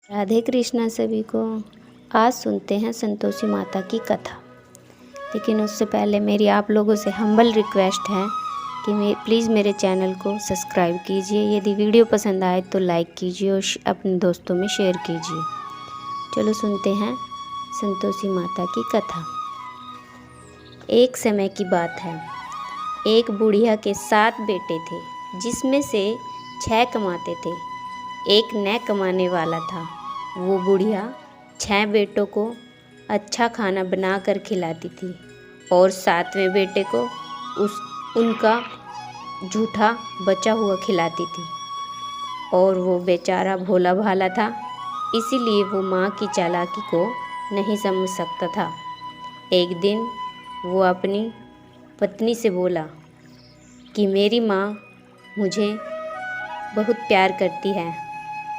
राधे कृष्णा सभी को। आज सुनते हैं संतोषी माता की कथा। लेकिन उससे पहले मेरी आप लोगों से हम्बल रिक्वेस्ट है कि प्लीज़ मेरे चैनल को सब्सक्राइब कीजिए। यदि वीडियो पसंद आए तो लाइक कीजिए और अपने दोस्तों में शेयर कीजिए। चलो सुनते हैं संतोषी माता की कथा। एक समय की बात है। एक बुढ़िया के 7 बेटे थे, जिसमें से 6 कमाते थे, एक न कमाने वाला था। वो बुढ़िया 6 बेटों को अच्छा खाना बना कर खिलाती थी और 7वें बेटे को उनका झूठा बचा हुआ खिलाती थी। और वो बेचारा भोला भाला था, इसीलिए वो माँ की चालाकी को नहीं समझ सकता था। एक दिन वो अपनी पत्नी से बोला कि मेरी माँ मुझे बहुत प्यार करती है।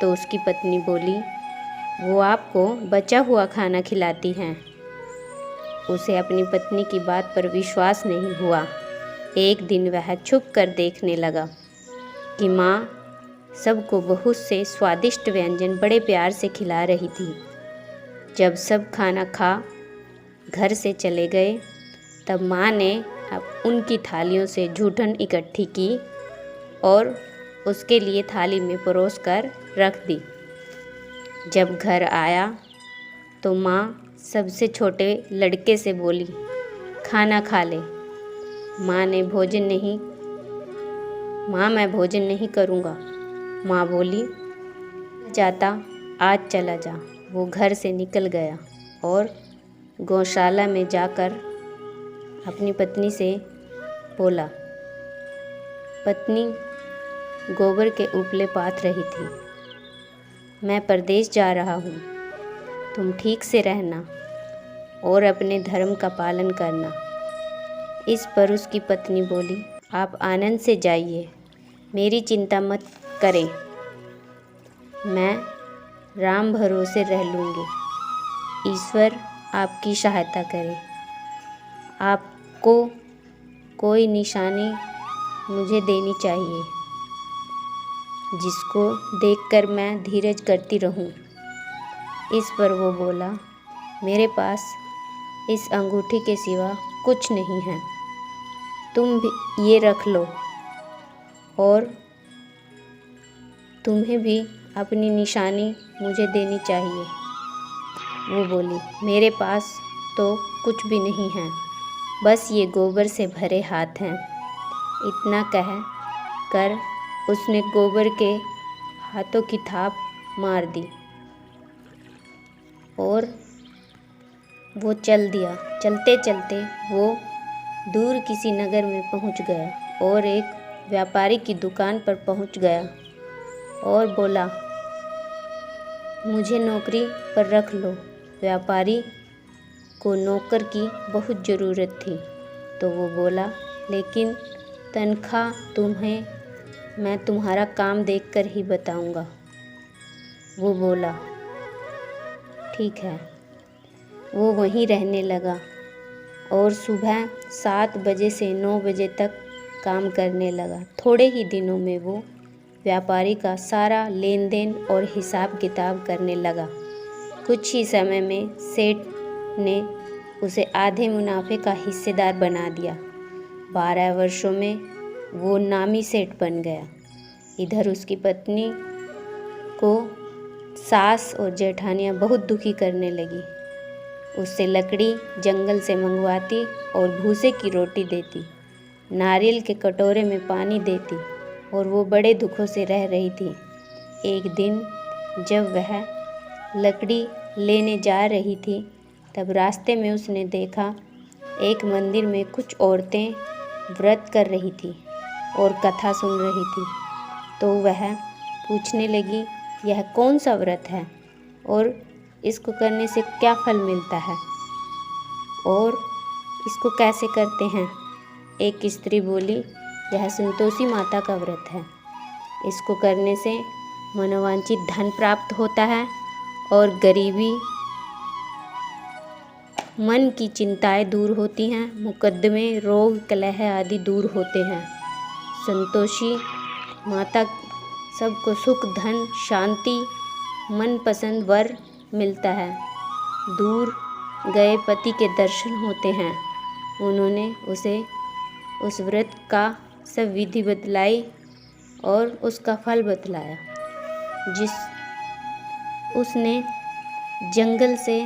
तो उसकी पत्नी बोली, वो आपको बचा हुआ खाना खिलाती हैं। उसे अपनी पत्नी की बात पर विश्वास नहीं हुआ। एक दिन वह छुप कर देखने लगा कि माँ सबको बहुत से स्वादिष्ट व्यंजन बड़े प्यार से खिला रही थी। जब सब खाना खा घर से चले गए, तब माँ ने अब उनकी थालियों से जूठन इकट्ठी की और उसके लिए थाली में परोस कर रख दी। जब घर आया तो माँ सबसे छोटे लड़के से बोली, खाना खा ले। माँ मैं भोजन नहीं करूँगा। माँ बोली, जाता आज चला जा। वो घर से निकल गया और गौशाला में जाकर अपनी पत्नी से बोला। पत्नी गोबर के उपले पाथ रही थी। मैं परदेश जा रहा हूँ, तुम ठीक से रहना और अपने धर्म का पालन करना। इस पर उसकी पत्नी बोली, आप आनंद से जाइए, मेरी चिंता मत करें, मैं राम भरोसे रह लूँगी। ईश्वर आपकी सहायता करे। आपको कोई निशानी मुझे देनी चाहिए, जिसको देखकर मैं धीरज करती रहूं। इस पर वो बोला, मेरे पास इस अंगूठी के सिवा कुछ नहीं है, तुम भी ये रख लो और तुम्हें भी अपनी निशानी मुझे देनी चाहिए। वो बोली, मेरे पास तो कुछ भी नहीं है, बस ये गोबर से भरे हाथ हैं। इतना कह कर उसने गोबर के हाथों की थाप मार दी और वो चल दिया। चलते चलते वो दूर किसी नगर में पहुंच गया और एक व्यापारी की दुकान पर पहुंच गया और बोला, मुझे नौकरी पर रख लो। व्यापारी को नौकर की बहुत ज़रूरत थी, तो वो बोला, लेकिन तनख्वाह तुम्हें मैं तुम्हारा काम देखकर ही बताऊंगा। वो बोला, ठीक है। वो वहीं रहने लगा और सुबह 7 बजे से 9 बजे तक काम करने लगा। थोड़े ही दिनों में वो व्यापारी का सारा लेन देन और हिसाब किताब करने लगा। कुछ ही समय में सेठ ने उसे आधे मुनाफे का हिस्सेदार बना दिया। 12 वर्षों में वो नामी सेठ बन गया। इधर उसकी पत्नी को सास और जेठानियाँ बहुत दुखी करने लगी। उससे लकड़ी जंगल से मंगवाती और भूसे की रोटी देती, नारियल के कटोरे में पानी देती और वो बड़े दुखों से रह रही थी। एक दिन जब वह लकड़ी लेने जा रही थी, तब रास्ते में उसने देखा एक मंदिर में कुछ औरतें व्रत कर रही थी और कथा सुन रही थी। तो वह पूछने लगी, यह कौन सा व्रत है और इसको करने से क्या फल मिलता है और इसको कैसे करते हैं? एक स्त्री बोली, यह संतोषी माता का व्रत है। इसको करने से मनोवांछित धन प्राप्त होता है और गरीबी, मन की चिंताएं दूर होती हैं, मुकद्दमे, रोग, कलह आदि दूर होते हैं। संतोषी माता सबको सुख, धन, शांति मनपसंद वर मिलता है। दूर गए पति के दर्शन होते हैं। उन्होंने उसे उस व्रत का सब विधि बतलाई और उसका फल बतलाया। उसने जंगल से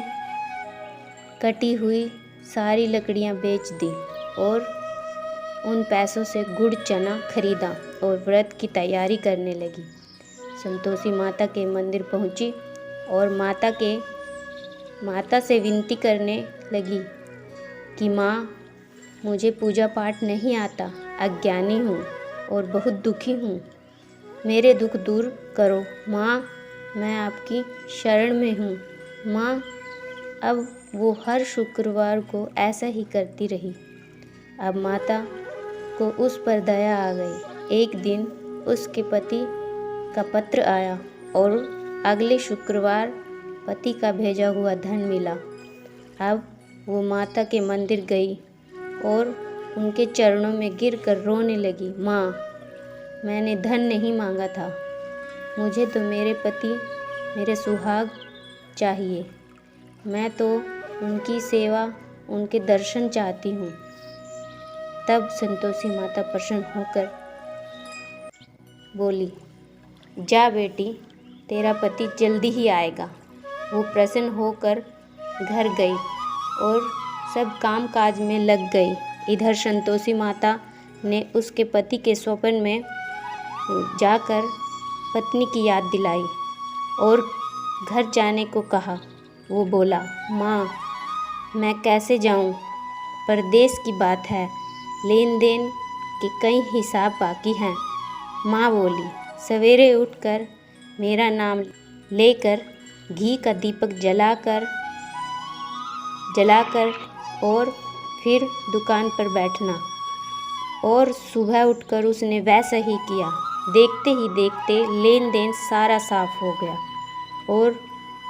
कटी हुई सारी लकड़ियां बेच दी और उन पैसों से गुड़ चना खरीदा और व्रत की तैयारी करने लगी। संतोषी माता के मंदिर पहुंची और माता से विनती करने लगी कि माँ, मुझे पूजा पाठ नहीं आता, अज्ञानी हूँ और बहुत दुखी हूँ, मेरे दुख दूर करो। माँ, मैं आपकी शरण में हूँ। माँ, अब वो हर शुक्रवार को ऐसा ही करती रही। अब माता को उस पर दया आ गई। एक दिन उसके पति का पत्र आया और अगले शुक्रवार पति का भेजा हुआ धन मिला। अब वो माता के मंदिर गई और उनके चरणों में गिरकर रोने लगी। माँ, मैंने धन नहीं मांगा था, मुझे तो मेरे पति, मेरे सुहाग चाहिए। मैं तो उनकी सेवा, उनके दर्शन चाहती हूँ। तब संतोषी माता प्रसन्न होकर बोली, जा बेटी, तेरा पति जल्दी ही आएगा। वो प्रसन्न होकर घर गई और सब काम काज में लग गई। इधर संतोषी माता ने उसके पति के स्वप्न में जाकर पत्नी की याद दिलाई और घर जाने को कहा। वो बोला, माँ, मैं कैसे जाऊँ, परदेश की बात है, लेन देन के कई हिसाब बाकी हैं। माँ बोली, सवेरे उठकर मेरा नाम लेकर घी का दीपक जलाकर और फिर दुकान पर बैठना। और सुबह उठकर उसने वैसा ही किया। देखते ही देखते लेन देन सारा साफ हो गया और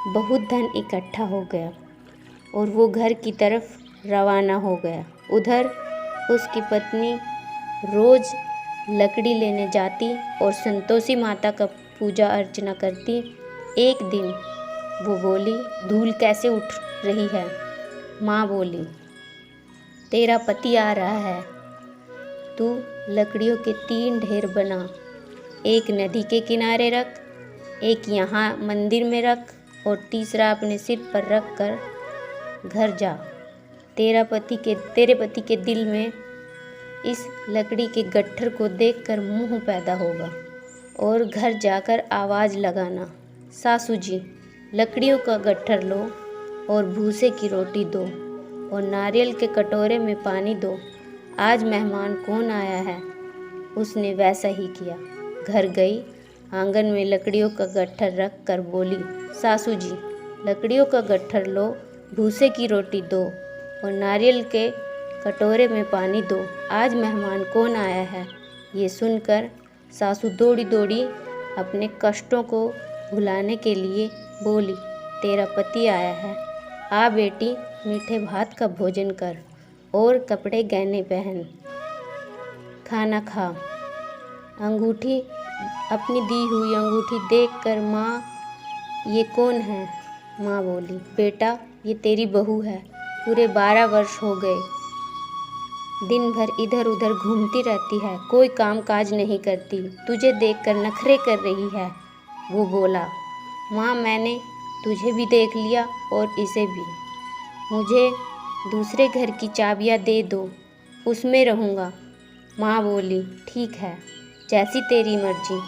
बहुत धन इकट्ठा हो गया और वो घर की तरफ रवाना हो गया। उधर उसकी पत्नी रोज़ लकड़ी लेने जाती और संतोषी माता का पूजा अर्चना करती। एक दिन वो बोली, धूल कैसे उठ रही है? माँ बोली, तेरा पति आ रहा है, तू लकड़ियों के 3 ढेर बना, एक नदी के किनारे रख, एक यहाँ मंदिर में रख और तीसरा अपने सिर पर रख कर घर जा। तेरे पति के दिल में इस लकड़ी के गट्ठर को देखकर मोह पैदा होगा और घर जाकर आवाज़ लगाना, सासू जी, लकड़ियों का गट्ठर लो और भूसे की रोटी दो और नारियल के कटोरे में पानी दो, आज मेहमान कौन आया है। उसने वैसा ही किया। घर गई, आंगन में लकड़ियों का गट्ठर रख कर बोली, सासू जी, लकड़ियों का गट्ठर लो, भूसे की रोटी दो और नारियल के कटोरे में पानी दो, आज मेहमान कौन आया है। ये सुनकर सासू दौड़ी दौड़ी अपने कष्टों को भुलाने के लिए बोली, तेरा पति आया है, आ बेटी, मीठे भात का भोजन कर और कपड़े गहने पहन, खाना खा। अंगूठी, अपनी दी हुई अंगूठी देखकर, माँ, ये कौन है? माँ बोली, बेटा, ये तेरी बहू है, पूरे 12 वर्ष हो गए, दिन भर इधर उधर घूमती रहती है, कोई काम काज नहीं करती, तुझे देखकर नखरे कर रही है। वो बोला, माँ, मैंने तुझे भी देख लिया और इसे भी, मुझे दूसरे घर की चाबियाँ दे दो, उसमें रहूँगा। माँ बोली, ठीक है, जैसी तेरी मर्जी,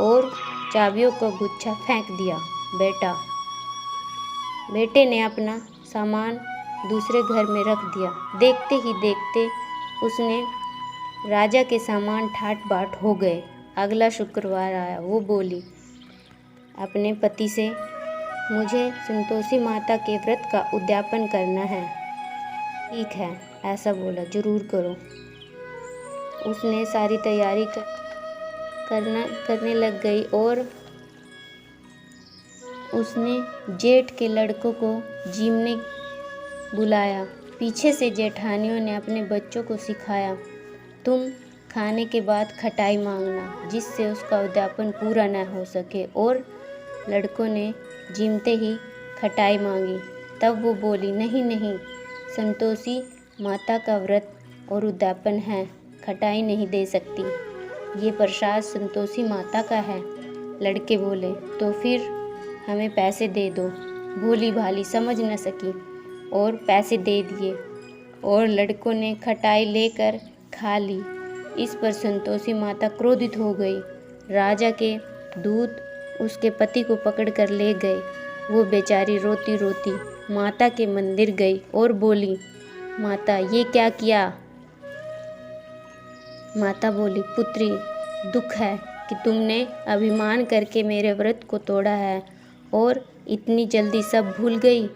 और चाबियों का गुच्छा फेंक दिया। बेटे ने अपना सामान दूसरे घर में रख दिया। देखते ही देखते उसने राजा के सामान ठाट बाट हो गए। अगला शुक्रवार आया। वो बोली अपने पति से, मुझे संतोषी माता के व्रत का उद्यापन करना है। ठीक है, ऐसा बोला, ज़रूर करो। उसने सारी तैयारी करने लग गई और उसने जेठ के लड़कों को जीमने बुलाया। पीछे से जेठानियों ने अपने बच्चों को सिखाया, तुम खाने के बाद खटाई मांगना, जिससे उसका उद्यापन पूरा न हो सके और लड़कों ने जीमते ही खटाई मांगी। तब वो बोली, नहीं नहीं, संतोषी माता का व्रत और उद्यापन है, खटाई नहीं दे सकती, ये प्रसाद संतोषी माता का है। लड़के बोले, तो फिर हमें पैसे दे दो। भोली भाली समझ न सकी और पैसे दे दिए और लड़कों ने खटाई लेकर खा ली। इस पर संतोषी माता क्रोधित हो गई। राजा के दूत उसके पति को पकड़कर ले गए। वो बेचारी रोती रोती माता के मंदिर गई और बोली, माता ये क्या किया? माता बोली, पुत्री, दुख है कि तुमने अभिमान करके मेरे व्रत को तोड़ा है और इतनी जल्दी सब भूल गई।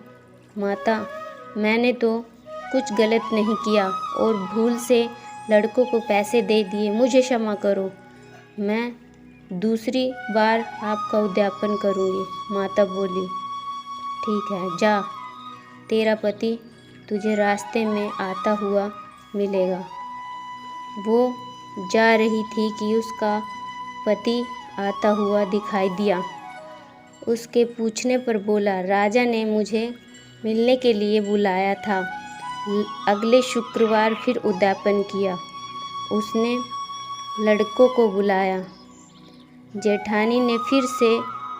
माता, मैंने तो कुछ गलत नहीं किया और भूल से लड़कों को पैसे दे दिए, मुझे क्षमा करो। मैं दूसरी बार आपका उद्यापन करूँगी। माता बोली, ठीक है, जा, तेरा पति तुझे रास्ते में आता हुआ मिलेगा। वो जा रही थी कि उसका पति आता हुआ दिखाई दिया। उसके पूछने पर बोला, राजा ने मुझे मिलने के लिए बुलाया था। अगले शुक्रवार फिर उद्यापन किया। उसने लड़कों को बुलाया। जेठानी ने फिर से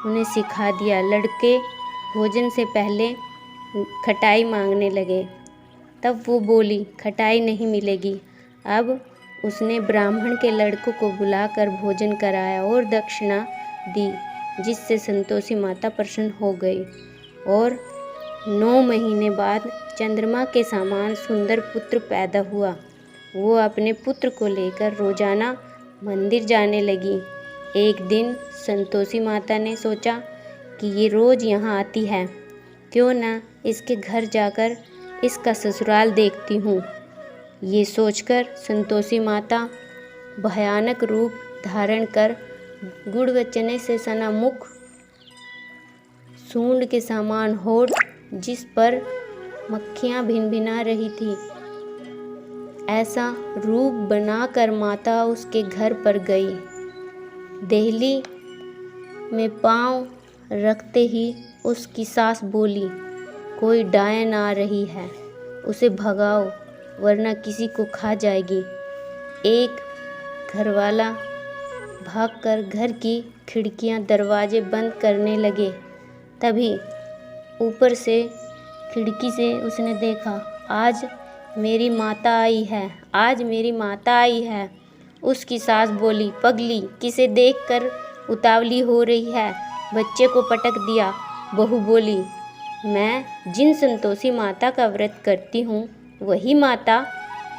उन्हें सिखा दिया। लड़के भोजन से पहले खटाई मांगने लगे। तब वो बोली, खटाई नहीं मिलेगी। अब उसने ब्राह्मण के लड़कों को बुलाकर भोजन कराया और दक्षिणा दी, जिससे संतोषी माता प्रसन्न हो गई और 9 महीने बाद चंद्रमा के समान सुंदर पुत्र पैदा हुआ। वो अपने पुत्र को लेकर रोजाना मंदिर जाने लगी। एक दिन संतोषी माता ने सोचा कि ये रोज़ यहाँ आती है, क्यों ना इसके घर जाकर इसका ससुराल देखती हूँ। ये सोचकर संतोषी माता भयानक रूप धारण कर गुड़ व चने से सना मुख, सूंड के समान होठ, जिस पर मक्खियाँ भिनभिना रही थी, ऐसा रूप बनाकर माता उसके घर पर गई। देहली में पांव रखते ही उसकी सास बोली, कोई डायन आ रही है, उसे भगाओ वरना किसी को खा जाएगी। एक घरवाला भागकर घर की खिड़कियां दरवाजे बंद करने लगे। तभी ऊपर से खिड़की से उसने देखा, आज मेरी माता आई है, आज मेरी माता आई है। उसकी सास बोली, पगली, किसे देखकर उतावली हो रही है, बच्चे को पटक दिया। बहू बोली, मैं जिन संतोषी माता का व्रत करती हूँ वही माता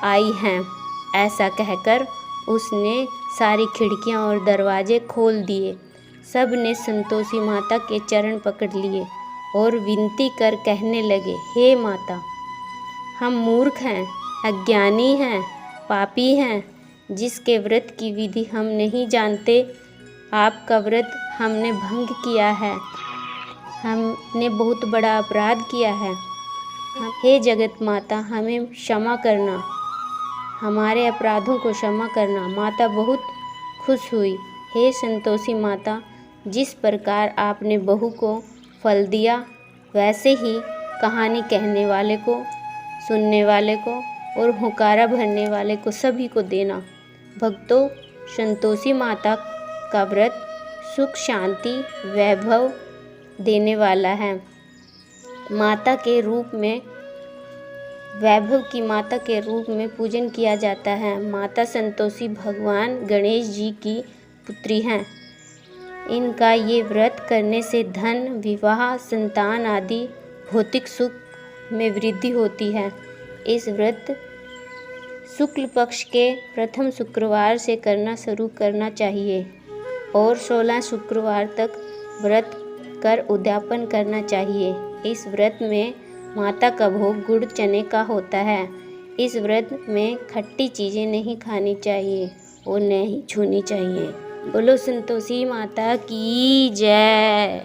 आई हैं। ऐसा कहकर उसने सारी खिड़कियाँ और दरवाजे खोल दिए। सब ने संतोषी माता के चरण पकड़ लिए और विनती कर कहने लगे, हे माता, हम मूर्ख हैं, अज्ञानी हैं, पापी हैं, जिसके व्रत की विधि हम नहीं जानते। आपका व्रत हमने भंग किया है, हमने बहुत बड़ा अपराध किया है। हे जगत माता, हमें क्षमा करना, हमारे अपराधों को क्षमा करना। माता बहुत खुश हुई। हे संतोषी माता, जिस प्रकार आपने बहू को फल दिया, वैसे ही कहानी कहने वाले को, सुनने वाले को और हुंकारा भरने वाले को सभी को देना। भक्तों, संतोषी माता का व्रत सुख, शांति, वैभव देने वाला है। माता के रूप में, वैभव की माता के रूप में पूजन किया जाता है। माता संतोषी भगवान गणेश जी की पुत्री हैं। इनका ये व्रत करने से धन, विवाह, संतान आदि भौतिक सुख में वृद्धि होती है। इस व्रत शुक्ल पक्ष के प्रथम शुक्रवार से करना शुरू करना चाहिए और 16 शुक्रवार तक व्रत कर उद्यापन करना चाहिए। इस व्रत में माता का भोग गुड़ चने का होता है। इस व्रत में खट्टी चीज़ें नहीं खानी चाहिए और न ही छूनी चाहिए। बोलो संतोषी माता की जय।